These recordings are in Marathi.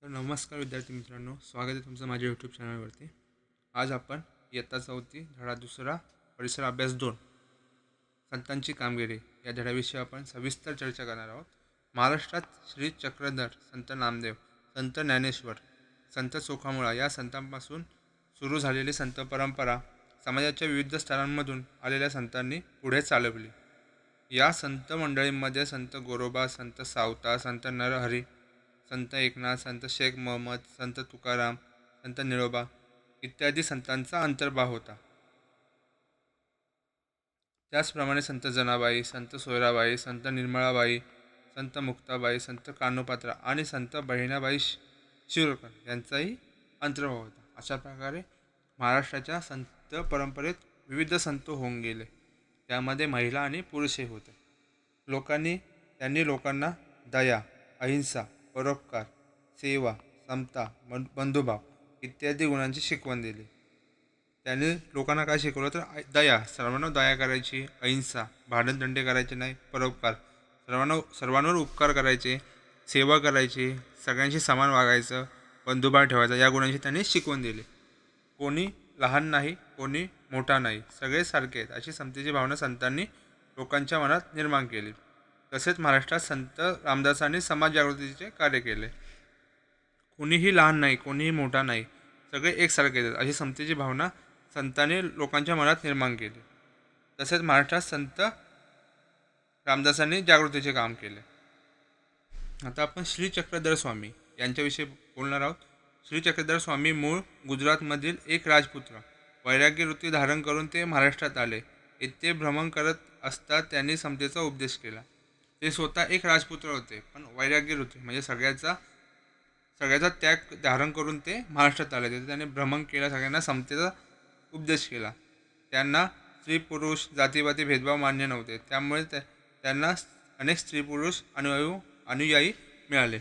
तर नमस्कार विद्यार्थी मित्रांनो, स्वागत आहे तुमचं माझ्या यूट्यूब चॅनलवरती. आज आपण इयत्ता 4 धडा 2 परिसर अभ्यास 2 संतांची कामगिरी या धड्याविषयी आपण सविस्तर चर्चा करणार आहोत. महाराष्ट्रात श्री चक्रधर, संत नामदेव, संत ज्ञानेश्वर, संत चोखामुळा या संतांपासून सुरू झालेली संत परंपरा समाजाच्या विविध स्तरांमधून आलेल्या संतांनी पुढे चालवली. या संत मंडळींमध्ये संत गोरोबा, संत सावता, संत नरहरी, संत एकनाथ, संत शेख महम्मद, संत तुकाराम, संत निळोबा इत्यादी संतांचा अंतर्भाव होता. त्याचप्रमाणे संत जनाबाई, संत सोयराबाई, संत निर्मळाबाई, संत मुक्ताबाई, संत कान्होपात्रा आणि संत बहिणाबाई शिरोडकर यांचाही अंतर्भाव होता. अशा प्रकारे महाराष्ट्राच्या संत परंपरेत विविध संत होऊन गेले. त्यामध्ये महिला आणि पुरुषही होते. त्यांनी लोकांना दया, अहिंसा, परोपकार, सेवा, समता, बंधुभाव इत्यादी गुणांची शिकवण दिली. त्यांनी लोकांना काय शिकवलं तर दया, सर्वांना दया करायची, अहिंसा, भांडणतंडे करायचे नाही, परोपकार, सर्वांवर उपकार करायचे, सेवा करायची, सगळ्यांशी समान वागायचं, बंधुभाव ठेवायचा या गुणांची त्यांनी शिकवण दिली. कोणी लहान नाही, कोणी मोठा नाही, सगळे सारखे आहेत अशी समतेची भावना संतांनी लोकांच्या मनात निर्माण केली. तसेच महाराष्ट्रात संत रामदासांनी समाज जागृतीचे कार्य केले. कोणीही लहान नाही, कोणीही मोठा नाही, सगळे एकसारखे आहेत अशी समतेची भावना संतांनी लोकांच्या मनात निर्माण केली. तसेच महाराष्ट्रात संत रामदासांनी जागृतीचे काम केले. आता आपण श्री चक्रधर स्वामी यांच्याविषयी बोलणार आहोत. श्री चक्रधर स्वामी मूळ गुजरातमधील एक राजपुत्र. वैराग्यवृत्ती धारण करून ते महाराष्ट्रात आले. येथे भ्रमण करत असता त्यांनी समतेचा उपदेश केला. ते स्वतः एक राजपुत्र होते, पण वैराग्यवृत्ती म्हणजे सगळ्याचा त्याग धारण करून ते महाराष्ट्रात आले. तिथे त्यांनी भ्रमण केला, सगळ्यांना समतेचा उपदेश केला. त्यांना स्त्री पुरुष जातीपाती भेदभाव मान्य नव्हते, त्यामुळे त्यांना अनेक स्त्री पुरुष अनुयायी मिळाले.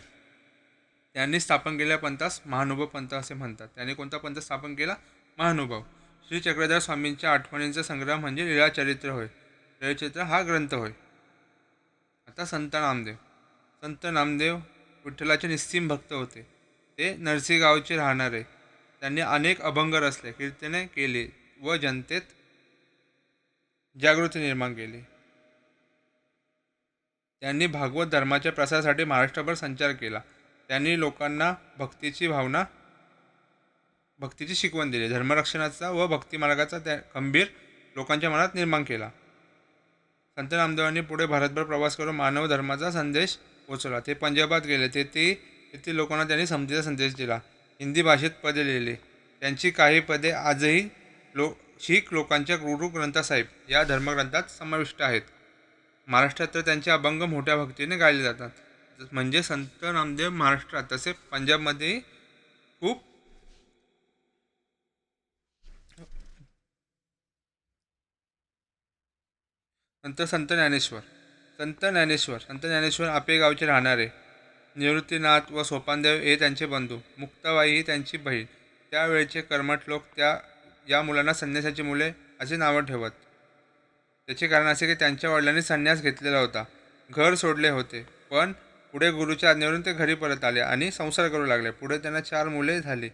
त्यांनी स्थापन केलेल्या पंथास महानुभाव पंथ असे म्हणतात. त्यांनी कोणता पंथ स्थापन केला? महानुभाव. श्री चक्रधर स्वामींच्या आठवणींचा संग्रह म्हणजे लीळाचरित्र होय. लीळाचरित्र हा ग्रंथ होय. आता संत नामदेव विठ्ठलाचे निस्सीम भक्त होते. ते नरसी गावचे राहणारे. त्यांनी अनेक अभंग रचले, कीर्तने केली व जनतेत जागृती निर्माण केली. त्यांनी भागवत धर्माच्या प्रसारासाठी महाराष्ट्रभर संचार केला. त्यांनी लोकांना भक्तीची शिकवण दिली. धर्मरक्षणाचा व भक्तिमार्गाचा त्या गंभीर लोकांच्या मनात निर्माण केला. संत नामदेवांनी पुढे भारतभर प्रवास करून मानव धर्माचा संदेश पोचवला. ते पंजाबात गेले. तेथील लोकांना त्यांनी समतेचा संदेश दिला. हिंदी भाषेत पदे लिहिली. त्यांची काही पदे आजही शीख लोकांच्या गुरु ग्रंथसाहेब या धर्मग्रंथात समाविष्ट आहेत. महाराष्ट्रात तर त्यांचे अभंग मोठ्या भक्तीने गायले जातात. म्हणजे संत नामदेव महाराष्ट्रात तसे पंजाबमध्येही खूप संत ज्ञानेश्वर आपे गावचे राहणारे. निवृत्तीनाथ व सोपानदेव हे त्यांचे बंधू. मुक्ताबाई ही त्यांची बहीण. त्यावेळचे कर्मठ लोक या मुलांना संन्यासाची मुले असे नावं ठेवत. त्याचे कारण असे की त्यांच्या वडिलांनी संन्यास घेतलेला होता, घर सोडले होते, पण पुढे गुरुच्या आज्ञेवरून ते घरी परत आले आणि संसार करू लागले. पुढे त्यांना 4 मुले झाली.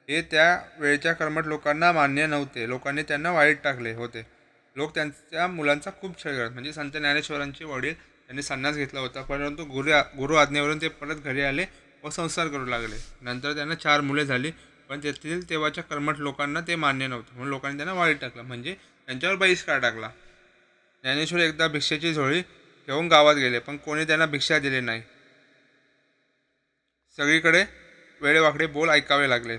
हे त्या वेळच्या कर्मठ लोकांना मान्य नव्हते. लोकांनी त्यांना वाईट टाकले होते. लोक त्यांच्या मुलांचा खूप छळ करत. म्हणजे संत ज्ञानेश्वरांचे वडील त्यांनी संन्यास घेतला होता, परंतु गुरु आज्ञेवरून ते परत घरी आले व संसार करू लागले. नंतर त्यांना 4 मुले झाली, पण तेथील तेव्हाच्या कर्मठ लोकांना ते मान्य नव्हतं, म्हणून लोकांनी त्यांना वाईट टाकलं, म्हणजे त्यांच्यावर बहिष्कार टाकला. ज्ञानेश्वर एकदा भिक्षेची झोळी घेऊन गावात गेले, पण कोणी त्यांना भिक्षा दिली नाही. सगळीकडे वेडेवाकडे बोल ऐकावे लागले.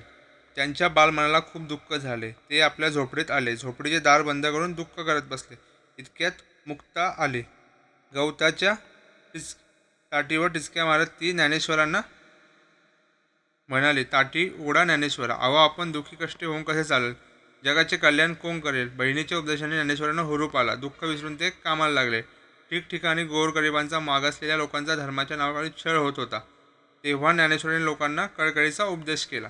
त्यांच्या बालमनाला खूप दुःख झाले. ते आपल्या झोपडीत आले. झोपडीचे दार बंद करून दुःख करत बसले. इतक्यात मुक्ता आली. गवताच्या ताटीवर टिचक्या मारत ती ज्ञानेश्वरांना म्हणाली, ताटी उघडा ज्ञानेश्वरा. अहो, आपण दुःखी कष्टी होऊन कसे चालेल? जगाचे कल्याण कोण करेल? बहिणीच्या उपदेशाने ज्ञानेश्वरांना हुरूप आला. दुःख विसरून ते कामाला लागले. ठिकठिकाणी गोरगरिबांचा, मागासलेल्या लोकांचा धर्माच्या नावाखाली छळ होत होता. तेव्हा ज्ञानेश्वरांनी लोकांना कळकळीचा उपदेश केला.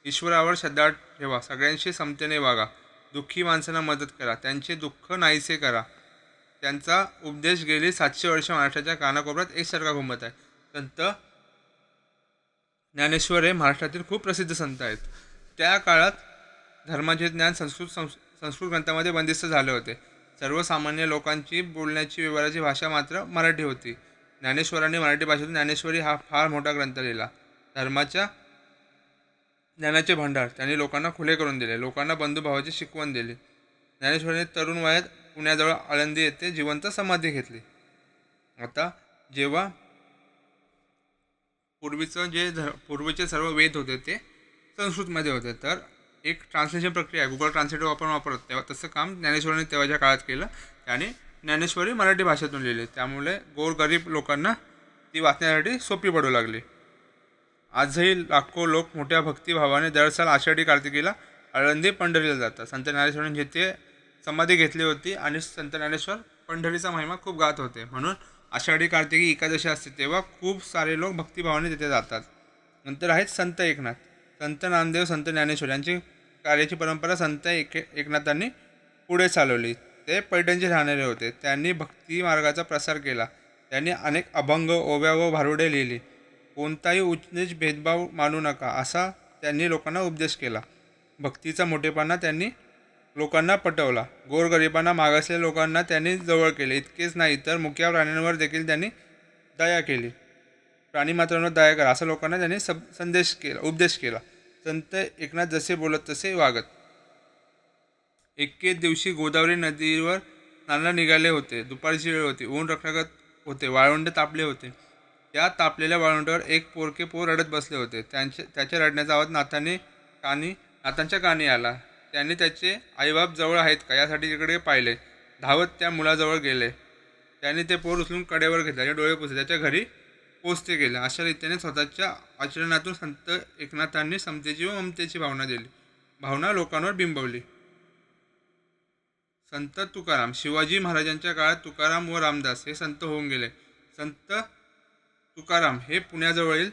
ईश्वरावर श्रद्धा ठेवा, सगळ्यांशी समतेने वागा, दुःखी माणसांना मदत करा, त्यांचे दुःख नाहीसे करा. त्यांचा उपदेश गेली 700 वर्ष महाराष्ट्राच्या कानाकोपऱ्यात एकसारखा घुमत आहे. संत ज्ञानेश्वर हे महाराष्ट्रातील खूप प्रसिद्ध संत आहेत. त्या काळात धर्माचे ज्ञान संस्कृत ग्रंथामध्ये बंदिस्त झाले होते. सर्वसामान्य लोकांची बोलण्याची व्यवहाराची भाषा मात्र मराठी होती. ज्ञानेश्वरांनी मराठी भाषेतून ज्ञानेश्वरी हा फार मोठा ग्रंथ लिहिला. धर्माच्या ज्ञानाचे भांडार त्यांनी लोकांना खुले करून दिले. लोकांना बंधुभावाची शिकवण दिली. ज्ञानेश्वरांनी तरुण वयात पुण्याजवळ आळंदी येथे जिवंत समाधी घेतली. आता जेव्हा पूर्वीचे सर्व वेद होते ते संस्कृतमध्ये होते, तर एक ट्रान्सलेशन प्रक्रिया आहे, गुगल ट्रान्सलेटर आपण वापरतो, तेव्हा तसं काम ज्ञानेश्वरांनी तेव्हाच्या काळात केलं. त्याने ज्ञानेश्वरी मराठी भाषेतून लिहिली. त्यामुळे गोरगरीब लोकांना ती वाचण्यासाठी सोपी पडू लागली. आजही लाखो लोक मोठ्या भक्तिभावाने दरसाल आषाढी कार्तिकीला आळंदी पंढरीला जातात. संत ज्ञानेश्वरांनी जिथे समाधी घेतली होती आणि संत ज्ञानेश्वर पंढरीचा महिमा खूप गात होते, म्हणून आषाढी कार्तिकी एकादशी असते तेव्हा खूप सारे लोक भक्तिभावाने तिथे जातात. नंतर आहेत संत एकनाथ. संत नामदेव, संत ज्ञानेश्वर यांची कार्याची परंपरा संत एकनाथांनी पुढे चालवली. ते पैठणचे राहणारे होते. त्यांनी भक्ती मार्गाचा प्रसार केला. त्यांनी अनेक अभंग, ओव्या व भारुडे लिहिली. कोणताही उच्च भेदभाव मानू नका असा त्यांनी लोकांना उपदेश केला. भक्तीचा मोठेपणा त्यांनी लोकांना पटवला. गोरगरिबांना, मागासलेल्या लोकांना त्यांनी जवळ केले. इतकेच नाही तर मुक्या प्राण्यांवर देखील त्यांनी दया केली. प्राणीमात्रांवर दया करा असा लोकांना त्यांनी उपदेश केला. संत एकनाथ जसे बोलत तसे वागत. एके दिवशी गोदावरी नदीवर स्नानाला निघाले होते. दुपारची वेळ होती. ऊन रखरखत होते. वाळवंट तापले होते. त्या तापलेल्या वाळवंटावर एक पोरके पोर रडत बसले होते. त्याच्या रडण्याचा आवाज नाथांच्या कानी आला. त्यांनी त्याचे आईबाप जवळ आहेत का यासाठी तिकडे पाहिले. धावत त्या मुलाजवळ गेले. त्यांनी ते पोर उचलून कडेवर घेतले. त्याचे डोळे पुसले. त्याच्या घरी पोचते गेले. अशा रीतीने स्वतःच्या आचरणातून संत एकनाथांनी समतेची व ममतेची भावना लोकांवर बिंबवली. संत तुकाराम. शिवाजी महाराजांच्या काळात तुकाराम व रामदास हे संत होऊन गेले. संत तुकाराम हे पुण्याजवळील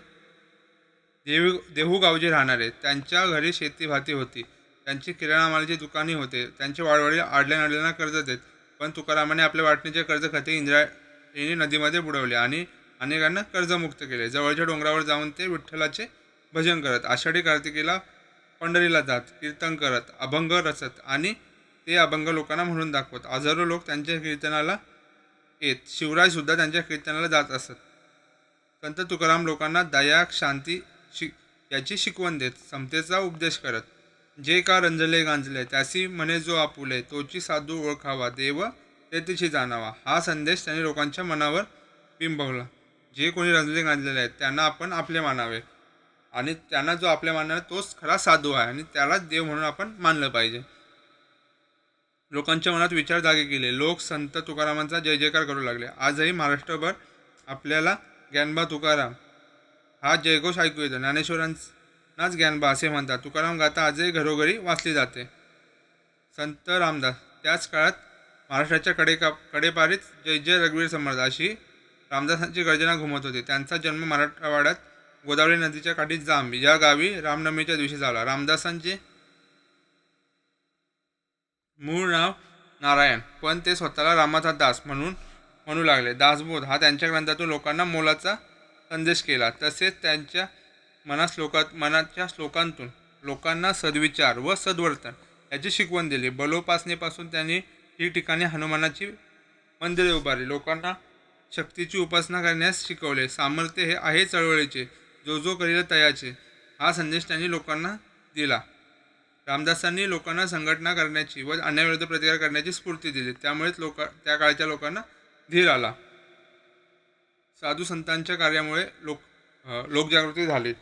देहू गावचे राहणारे. त्यांच्या घरी शेती भाती होती. त्यांची किराणा मालाची दुकाने होते. त्यांचे वाडवडील आडल्या कर्ज देत, पण तुकारामाने आपल्या वाटणीचे कर्ज खाते इंद्रायणी नदीमध्ये बुडवले आणि अनेकांना कर्जमुक्त केले. जवळच्या डोंगरावर जाऊन ते विठ्ठलाचे भजन करत, आषाढी कार्तिकीला पंढरीला जात, कीर्तन करत, अभंग रचत आणि ते अभंग लोकांना म्हणून दाखवत. हजारो लोक त्यांच्या कीर्तनाला येत. शिवराजसुद्धा त्यांच्या कीर्तनाला जात असत. संत तुकाराम लोकांना दया, शांती याची शिकवण देत, समतेचा उपदेश करत. जे का रंजले गांजले त्यासी म्हणे जो आपुले, तोची साधू ओळखावा, देव तेथीशी जाणावा, हा संदेश त्यांनी लोकांच्या मनावर बिंबवला. जे कोणी रंजले गांजलेले आहेत त्यांना आपण आपले मानावे आणि त्यांना जो आपल्या मानावे तोच खरा साधू आहे आणि त्यालाच देव म्हणून आपण मानलं पाहिजे. लोकांच्या मनात विचार जागे केले. लोक संत तुकारामांचा जय जयकार करू लागले. आजही महाराष्ट्रभर आपल्याला ज्ञानबा तुकाराम हा जयघोष ऐकू येतो. ज्ञानेश्वरांनाच ज्ञानबा असे म्हणतात. तुकाराम गाथा आजही घरोघरी वाचली जाते. संत रामदास. त्याच काळात महाराष्ट्राच्या कडेपारीत जय जय रघुवीर समर्थ अशी रामदासांची गर्जना घुमत होती. त्यांचा जन्म मराठवाड्यात गोदावरी नदीच्या काठी जांब या गावी रामनवमीच्या दिवशी झाला. रामदासांचे मूळ नाव नारायण, पण ते स्वतःला रामाचा दास म्हणू लागले. दासबोध हा त्यांच्या ग्रंथातून लोकांना मोलाचा संदेश केला. तसेच त्यांच्या मनाच्या श्लोकांतून लोकांना सद्विचार व सद्वर्तन याची शिकवण दिली. बलोपासनेपासून त्यांनी ठिकठिकाणी हनुमानाची मंदिरे उभारली. लोकांना शक्तीची उपासना करण्यास शिकवले. सामर्थ्य हे आहे चळवळीचे, जो करील तयाचे हा संदेश त्यांनी लोकांना दिला. रामदासांनी लोकांना संघटना करण्याची व अन्यायाविरुद्ध प्रतिकार करण्याची स्फूर्ती दिली. त्यामुळेच त्या काळच्या लोकांना धीर आला. साधू संतांच्या कार्यामुळे लोकजागृती झाली.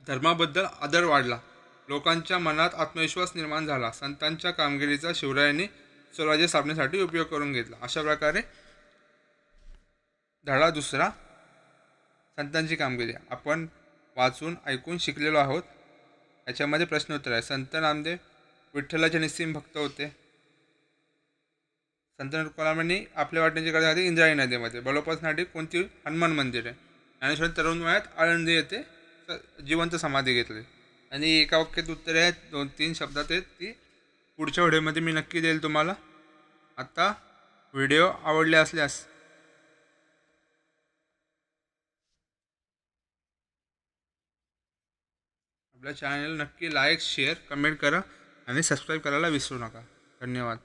धर्माबद्दल आदर वाढला. लोकांच्या मनात आत्मविश्वास निर्माण झाला. संतांच्या कामगिरीचा शिवरायांनी स्वराज्य स्थापनेसाठी उपयोग करून घेतला. अशा प्रकारे धडा दुसरा, संतांची कामगिरी आपण वाचून ऐकून शिकलेलो आहोत. याच्यामध्ये प्रश्न उत्तर आहे. संत नामदेव विठ्ठलाचे निस्सीम भक्त होते. संत तुकारामांनी आपल्या वाटण्याची कर्ज खाती इंद्रायणी नदीमध्ये. बलोपासनासाठी कोणती हनुमान मंदिर आहे. ज्ञानेश्वर तरुण वयात आळंदी येथे जिवंत समाधी घेतली. आणि एका वाक्यात उत्तरे आहेत, 2-3 शब्दात आहेत. ती पुढच्या व्हिडिओमध्ये मी नक्की देईल तुम्हाला. आता व्हिडिओ आवडले असल्यास आपल्या चॅनल नक्की लाईक शेअर कमेंट करा आणि सबस्क्राईब करायला विसरू नका. धन्यवाद.